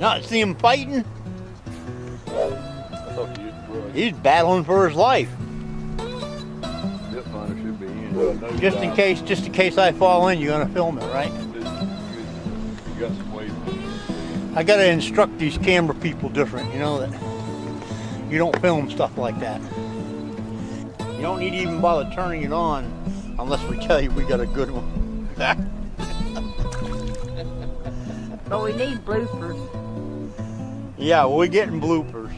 Not see him fighting? I thought you used the brush. He's battling for his life. Dip finder should be in. Just in case I fall in, you're gonna film it, right? You got some weight. I gotta instruct these camera people different, you know, that you don't film stuff like that. You don't need to even bother turning it on unless we tell you we got a good one. But we need bloopers. Yeah, we're getting bloopers.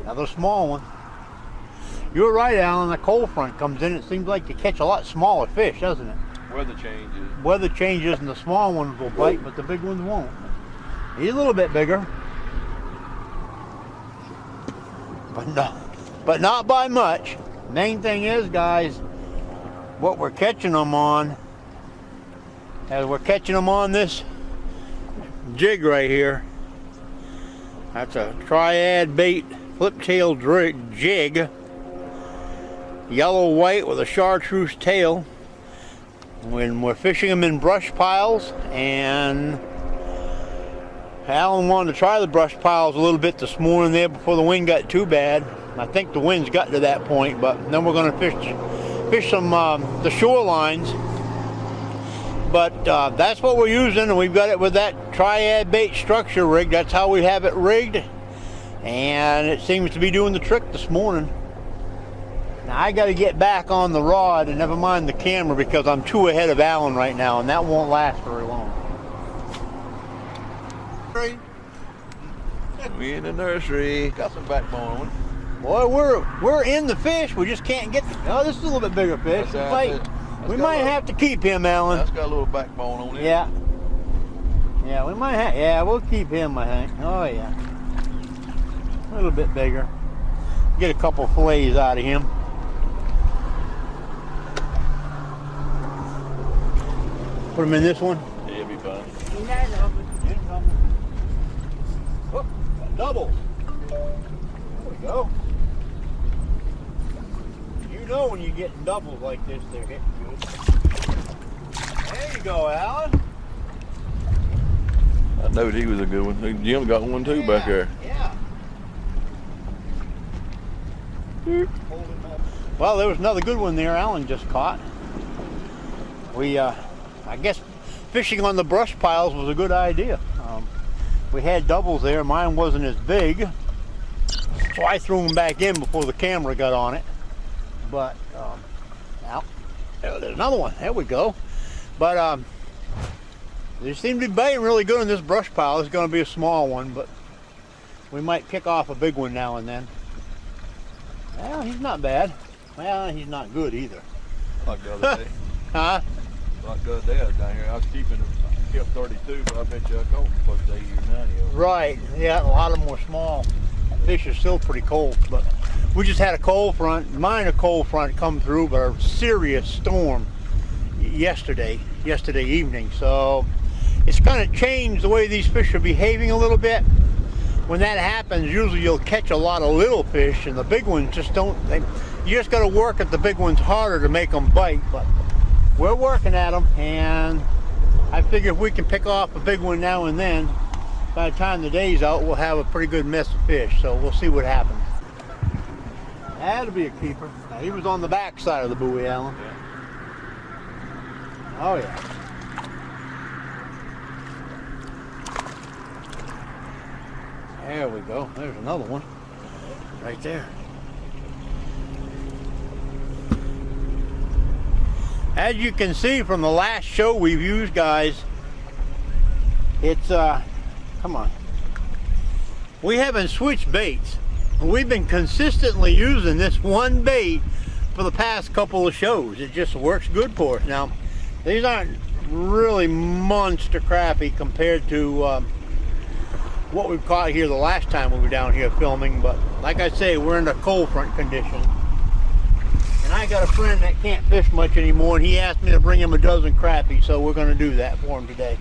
Another small one. You're right, Alan. The cold front comes in. It seems like to catch a lot smaller fish, doesn't it? Weather changes. Weather changes and the small ones will bite, but the big ones won't. He's a little bit bigger. But not by much. Main thing is, guys, what we're catching them on, as we're catching them on this jig right here. That's a triad bait flip tail jig, yellow white with a chartreuse tail. When we're fishing them in brush piles, and Alan wanted to try the brush piles a little bit this morning there before the wind got too bad. I think the wind's got to that point, but then we're going to fish some the shorelines. But that's what we're using, and we've got it with that triad bait structure rig. That's how we have it rigged, and it seems to be doing the trick this morning. Now I got to get back on the rod and never mind the camera because I'm too ahead of Alan right now, and that won't last very long. We in the nursery. Got some backbone on it. Boy, we're in the fish. We just can't get. Oh, this is a little bit bigger fish. We might have to keep him, Alan. That's got a little backbone on it. Yeah. Yeah, we might have. Yeah, we'll keep him, I think. Oh yeah. A little bit bigger. Get a couple fillets out of him. Put him in this one. Yeah, it'll be fine. Oh, got double. There we go. You know when you're getting doubles like this, they're hitting good. There you go, Alan. I know he was a good one. Jim got one too back there. Yeah. Well, there was another good one there Alan just caught. We, I guess fishing on the brush piles was a good idea. We had doubles there. Mine wasn't as big, so I threw them back in before the camera got on it. But now there's another one. There we go. But they seem to be biting really good in this brush pile. It's going to be a small one, but we might pick off a big one now and then. Well, he's not bad. Well, he's not good either. Like the other day. Huh? Like the other day I was down here. I was keeping them. Kept 32, but I bet you I caught close to 80 or 90 of them. Right. Yeah, a lot of them were small. Fish are still pretty cold, but we just had a cold front, minor cold front come through, but a serious storm yesterday evening. So it's going to change the way these fish are behaving a little bit. When that happens, usually you'll catch a lot of little fish, and the big ones just don't. You just got to work at the big ones harder to make them bite. But we're working at them, and I figure if we can pick off a big one now and then, by the time the day's out, we'll have a pretty good mess of fish. So we'll see what happens. That'll be a keeper. Now, he was on the back side of the buoy, Alan. Yeah. Oh yeah. There we go. There's another one. Right there. As you can see from the last show we've used, guys, it's come on, we haven't switched baits. We've been consistently using this one bait for the past couple of shows. It just works good for us. Now, these aren't really monster crappie compared to what we've caught here the last time we were down here filming, but like I say, we're in a cold front condition. And I got a friend that can't fish much anymore, and he asked me to bring him a dozen crappie, so we're going to do that for him today.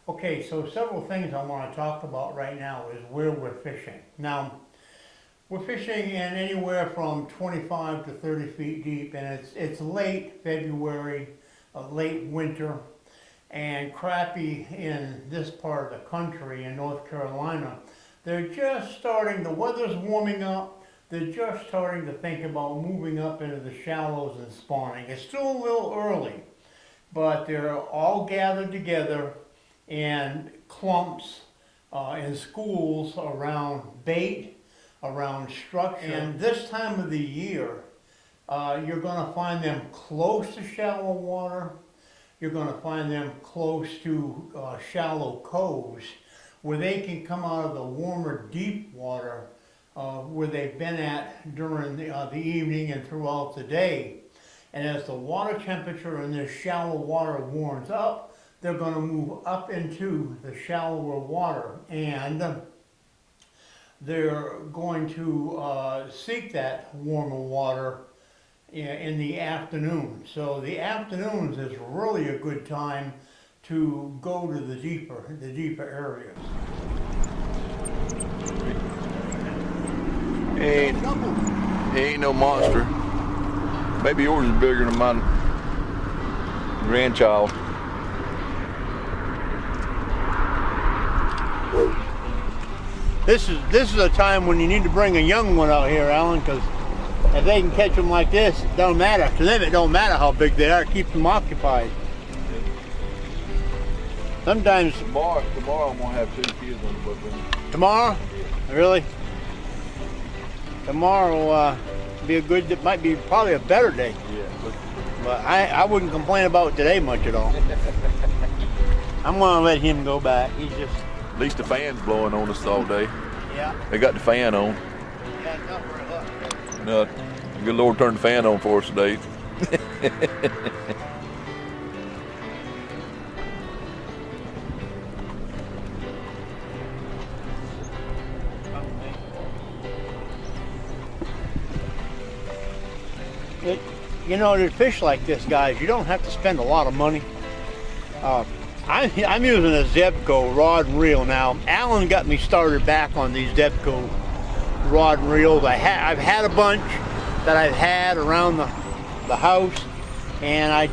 Okay, so several things I want to talk about right now is where we're fishing. Now, we're fishing in anywhere from 25 to 30 feet deep, and it's late February, late winter, and crappie in this part of the country in North Carolina, they're just starting, the weather's warming up, they're just starting to think about moving up into the shallows and spawning. It's still a little early, but they're all gathered together in clumps, in schools around bait, around structure. And this time of the year, you're going to find them close to shallow water. You're going to find them close to shallow coves where they can come out of the warmer deep water where they've been at during the evening and throughout the day. And as the water temperature in this shallow water warms up, they're going to move up into the shallower water, and they're going to seek that warmer water in the afternoon. So the afternoons is really a good time to go to the deeper areas. He ain't no monster. Maybe yours is bigger than my grandchild. This is a time when you need to bring a young one out here, Alan, because if they can catch them like this, it don't matter. To them, it don't matter how big they are. It keeps them occupied. Sometimes. Tomorrow I'm gonna have 2 kids on the boat with me. Tomorrow? Really? Tomorrow be a good. It might be probably a better day. Yeah. But I wouldn't complain about today much at all. I'm gonna let him go back. He's just. At least the fan's blowing on us all day. Yeah. They got the fan on. Yeah, not very lucky. No, the good Lord turned the fan on for us today. You know, to fish like this, guys, you don't have to spend a lot of money. I'm using a Zebco rod and reel now. Alan got me started back on these Zebco rod and reels. I've had a bunch that I've had around the house, and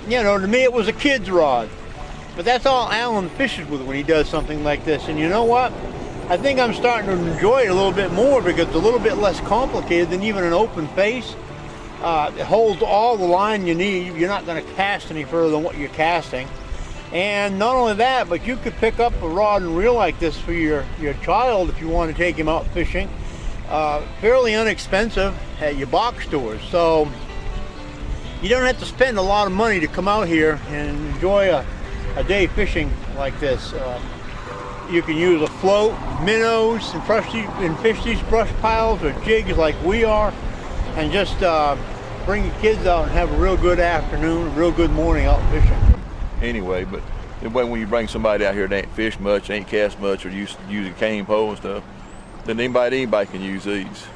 to me it was a kid's rod. But that's all Alan fishes with when he does something like this. And you know what? I think I'm starting to enjoy it a little bit more because it's a little bit less complicated than even an open face. It holds all the line you need. You're not going to cast any further than what you're casting. And not only that, but you could pick up a rod and reel like this for your child if you want to take him out fishing. Fairly inexpensive at your box stores. So you don't have to spend a lot of money to come out here and enjoy a day fishing like this. You can use a float, minnows, and fish these brush piles or jigs like we are, and just bring your kids out and have a real good afternoon, a real good morning out fishing. Anyway, but when you bring somebody out here that ain't fished much, ain't cast much, or use a cane pole and stuff, then anybody can use these.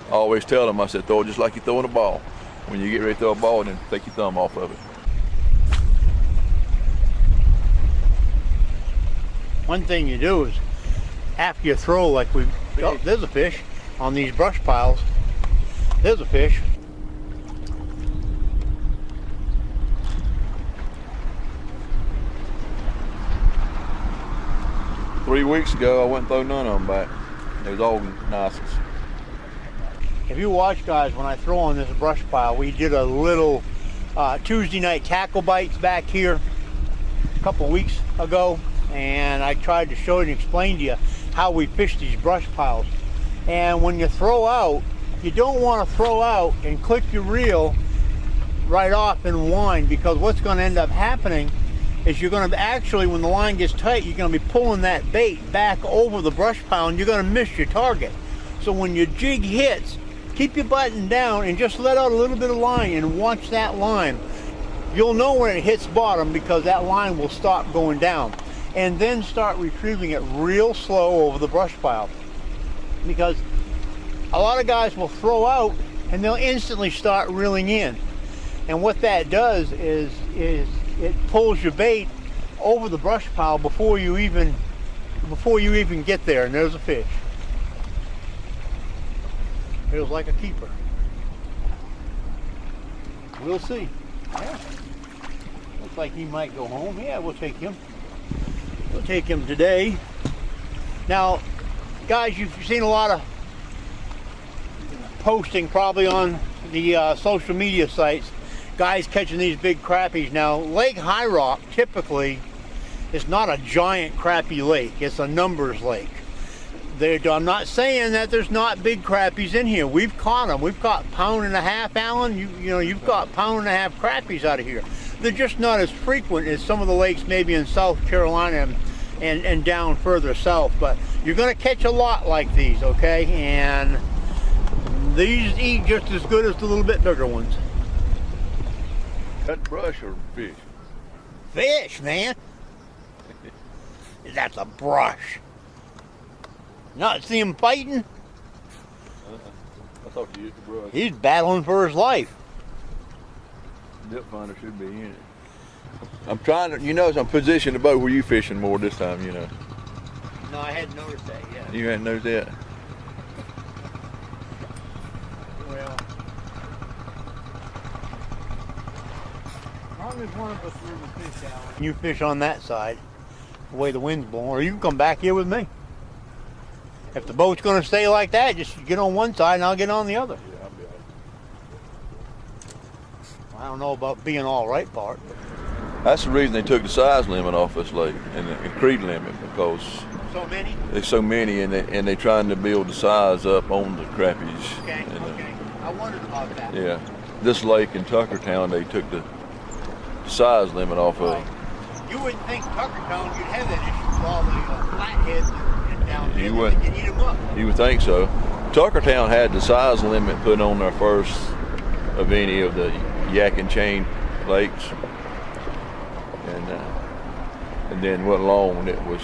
I always tell them, I said, throw it just like you're throwing a ball. When you get ready to throw a ball, then take your thumb off of it. One thing you do is, after you throw, like there's a fish on these brush piles. There's a fish. Three weeks ago, I went and throw none of them back. It was all nice. If you watch, guys, when I throw on this brush pile, we did a little Tuesday night tackle bites back here a couple weeks ago, and I tried to show and explain to you how we fish these brush piles. And when you throw out, you don't want to throw out and click your reel right off and wind, because what's going to end up happening is you're going to actually, when the line gets tight, you're going to be pulling that bait back over the brush pile and you're going to miss your target. So when your jig hits, keep your button down and just let out a little bit of line and watch that line. You'll know when it hits bottom, because that line will stop going down, and then start retrieving it real slow over the brush pile, because a lot of guys will throw out and they'll instantly start reeling in, and what that does is it pulls your bait over the brush pile before you even get there, and there's a fish. Feels like a keeper. We'll see. Yeah. Looks like he might go home. Yeah, we'll take him. We'll take him today. Now, guys, you've seen a lot of posting probably on the social media sites. Guys catching these big crappies. Now, Lake High Rock typically is not a giant crappie lake. It's a numbers lake. I'm not saying that there's not big crappies in here. We've caught them. We've caught 1.5 pound, Alan. You know, you've caught 1.5 pound crappies out of here. They're just not as frequent as some of the lakes maybe in South Carolina and down further south. But you're going to catch a lot like these, okay? And these eat just as good as the little bit bigger ones. That brush or fish? Fish, man. That's a brush. Not see him fighting? I thought you used the brush. He's battling for his life. Dip finder should be in it. I'm trying to, you notice I'm positioned the boat where you fishing more this time, you know. No, I hadn't noticed that yet. You hadn't noticed that? Well, as long as one of us will fish out. You fish on that side, the way the wind's blowing, or you can come back here with me. If the boat's going to stay like that, just get on one side and I'll get on the other. Yeah, I'll be all right. I don't know about being all right part. That's the reason they took the size limit off this lake and the creed limit, because So many? there's so many, and they're trying to build the size up on the crappies. Okay, And, okay. I wondered about that. yeah, this lake in Tuckertown, they took the size limit off of. Right. You wouldn't think Tuckertown you'd have that issue with all the flatheads and down there. You wouldn't. You eat them up. You would think so. Tuckertown had the size limit put on their first of any of the Yak and Chain lakes, and then went along. It was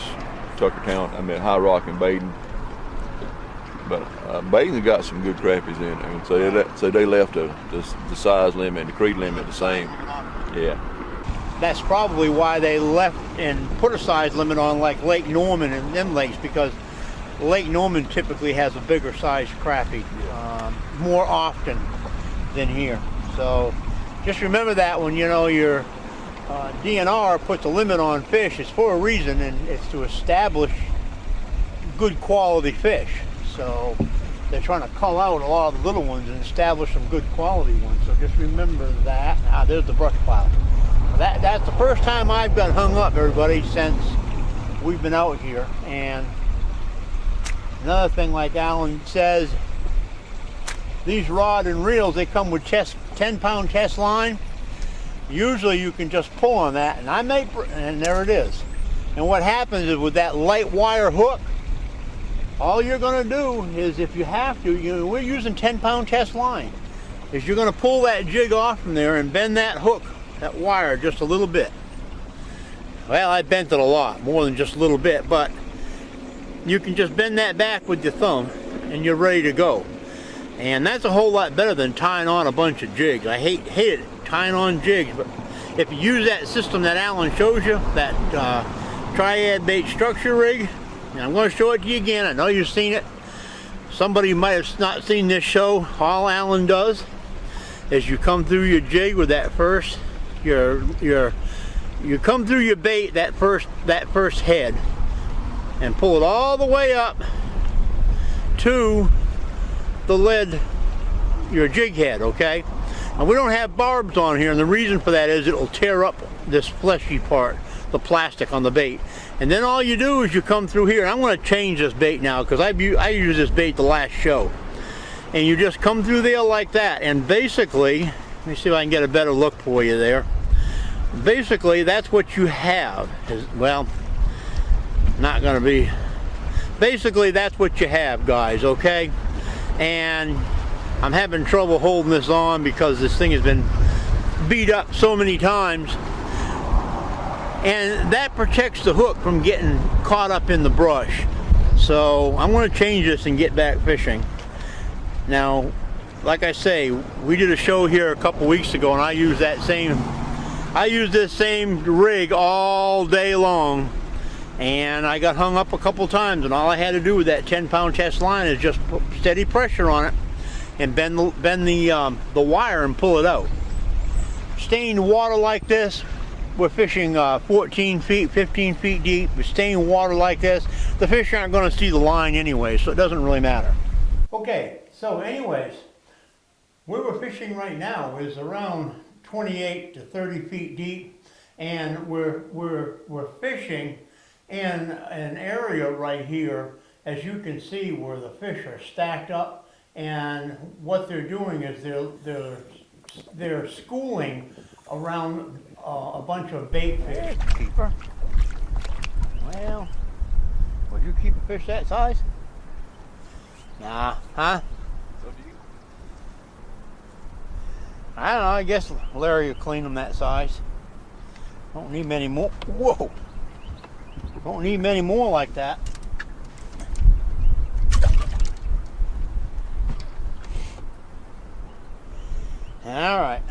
Tuckertown. I mean High Rock and Baden. But Baden's got some good crappies in there, and so they left the size limit and the creed limit the same. Yeah. That's probably why they left and put a size limit on like Lake Norman and them lakes, because Lake Norman typically has a bigger size crappie more often than here. So just remember that when you know your DNR puts a limit on fish, it's for a reason, and it's to establish good quality fish. So they're trying to cull out a lot of the little ones and establish some good quality ones. So just remember that. There's the brush pile. That's the first time I've got hung up, everybody, since we've been out here. And another thing, like Alan says, these rod and reels, they come with 10-pound test line. Usually you can just pull on that, and there it is. And what happens is with that light wire hook, all you're going to do is, if you have to, we're using 10-pound test line, is you're going to pull that jig off from there and bend that hook, that wire, just a little bit. Well, I bent it a lot, more than just a little bit, but you can just bend that back with your thumb and you're ready to go. And that's a whole lot better than tying on a bunch of jigs. I hate it, tying on jigs, but if you use that system that Alan shows you, that triad bait structure rig, and I'm going to show it to you again. I know you've seen it. Somebody might have not seen this show. All Alan does is you come through your jig with that first, you come through your bait, that first head, and pull it all the way up to the lead, your jig head, okay? And we don't have barbs on here, and the reason for that is it'll tear up this fleshy part, the plastic on the bait. And then all you do is you come through here, and I'm going to change this bait now, because I used this bait the last show. and you just come through there like that, and basically, let me see if I can get a better look for you there. Basically, that's what you have. Well, not gonna be. Basically, that's what you have, guys, okay? And I'm having trouble holding this on because this thing has been beat up so many times. And that protects the hook from getting caught up in the brush. So I'm going to change this and get back fishing. Now, like I say, we did a show here a couple weeks ago, and I used this same rig all day long, and I got hung up a couple times, and all I had to do with that 10-pound test line is just put steady pressure on it and bend the wire and pull it out. Stained water like this, we're fishing 14 feet, 15 feet deep. With stained water like this, the fish aren't going to see the line anyway, so it doesn't really matter. Okay, so anyways, where we're fishing right now is around 28 to 30 feet deep, and we're fishing in an area right here, as you can see, where the fish are stacked up, and what they're doing is they're schooling around a bunch of bait fish. Keeper. Well, would you keep a fish that size? Nah, huh? I don't know, I guess Larry will clean them that size. Don't need many more. Whoa! Don't need many more like that. Alright.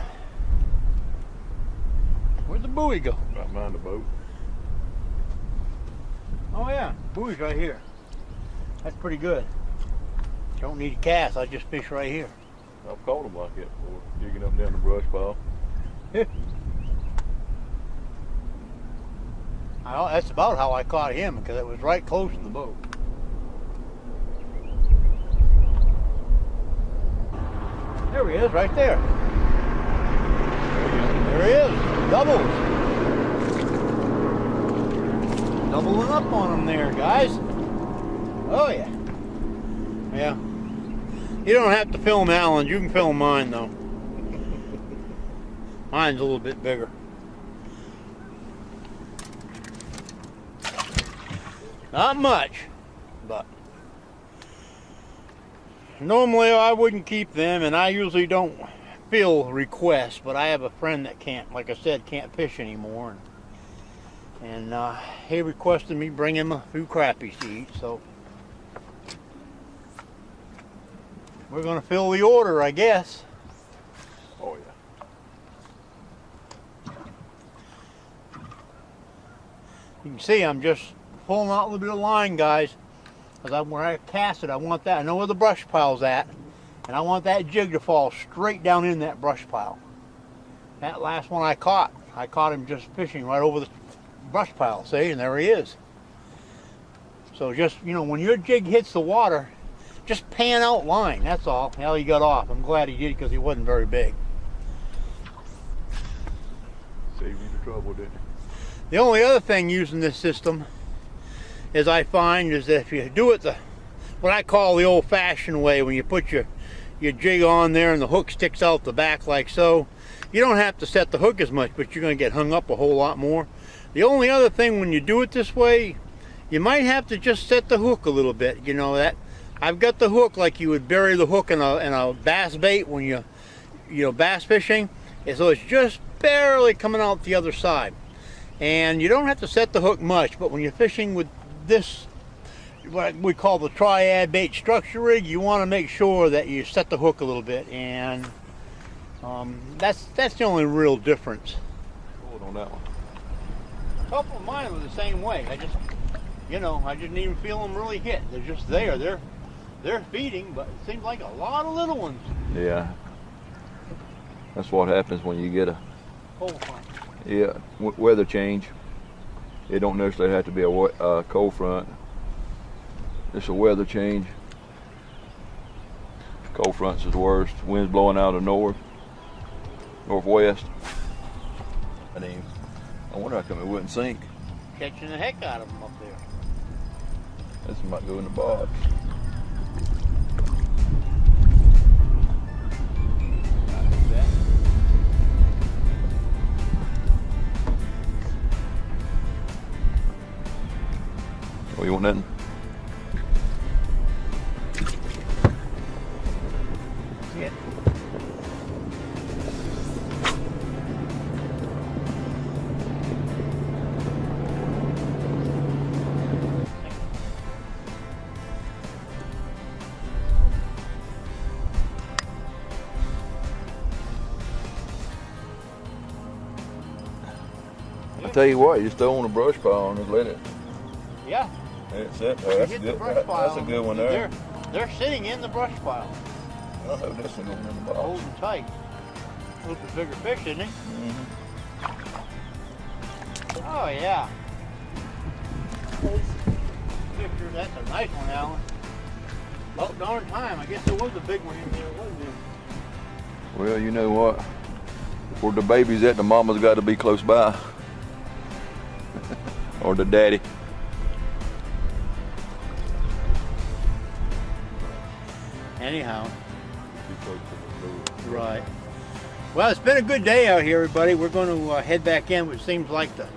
Where'd the buoy go? Right behind the boat. Oh yeah, buoy's right here. That's pretty good. Don't need a cast, I just fish right here. I've caught them like that before, digging up down the brush pile. That's about how I caught him, because it was right close to the boat. There he is, right there. There he is, doubles. Doubling up on them there, guys. Oh yeah. Yeah. You don't have to film Alan's, you can film mine though. Mine's a little bit bigger. Not much, but normally I wouldn't keep them, and I usually don't fill requests, but I have a friend that can't, like I said, can't fish anymore, and he requested me bring him a few crappies to eat, so we're gonna fill the order, I guess. Oh yeah. You can see I'm just pulling out a little bit of line, guys, because when I cast it, I want that. I know where the brush pile's at, and I want that jig to fall straight down in that brush pile. That last one I caught him just fishing right over the brush pile, see, and there he is. So just, you know, when your jig hits the water, just pan out line, that's all. Hell, he got off. I'm glad he did, because he wasn't very big. Saved you the trouble, didn't it? The only other thing using this system is I find is that if you do it what I call the old-fashioned way, when you put your jig on there and the hook sticks out the back like so, you don't have to set the hook as much, but you're going to get hung up a whole lot more. The only other thing when you do it this way, you might have to just set the hook a little bit. You know that I've got the hook like you would bury the hook in a bass bait when you bass fishing, and so it's just barely coming out the other side. And you don't have to set the hook much, but when you're fishing with this, what we call the triad bait structure rig, you want to make sure that you set the hook a little bit, and that's the only real difference. Hold on that one. A couple of mine were the same way. I just didn't even feel them really hit. They're just there. They're feeding, but it seems like a lot of little ones. Yeah. That's what happens when you get a Cold front. Yeah, weather change. It don't necessarily have to be a cold front. It's a weather change. Cold fronts is the worst. Wind's blowing out of northwest. I wonder how come it wouldn't sink. Catching the heck out of them up there. This might go in the box. tell you what, you just throw on a brush pile and just let it. Yeah. That's it. You That's hit good. the brush pile. That's a good one there. They're sitting in the brush pile. I hope this one going in the box. Holding tight. A little bit bigger fish, isn't he? Mm-hmm. Oh, yeah. Picture, that's a nice one, Alan. About darn time. I guess there was a big one in there, wasn't there? Well, you know what? Where the baby's at, the mama's got to be close by. Or the daddy. Anyhow. Right. Well, it's been a good day out here, everybody. We're going to head back in, which seems like the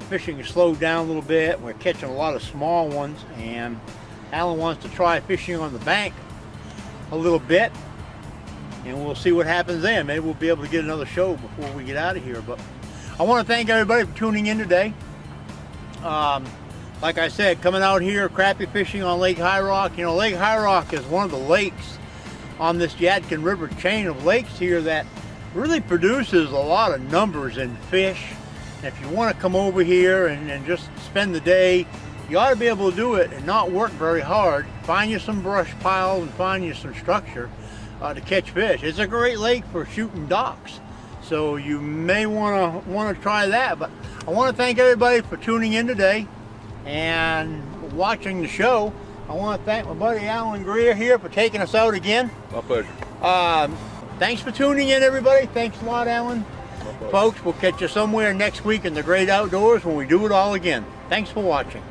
fishing has slowed down a little bit. We're catching a lot of small ones, and Alan wants to try fishing on the bank a little bit, and we'll see what happens then. Maybe we'll be able to get another show before we get out of here. But I want to thank everybody for tuning in today. Like I said, coming out here crappie fishing on Lake High Rock. You know, Lake High Rock is one of the lakes on this Yadkin River chain of lakes here that really produces a lot of numbers in fish. And if you want to come over here and just spend the day, you ought to be able to do it and not work very hard. Find you some brush piles and find you some structure to catch fish. It's a great lake for shooting docks, so you may want to try that. But I want to thank everybody for tuning in today and watching the show. I want to thank my buddy Alan Greer here for taking us out again. My pleasure. Thanks for tuning in, everybody. Thanks a lot, Alan. Folks, we'll catch you somewhere next week in the great outdoors when we do it all again. Thanks for watching.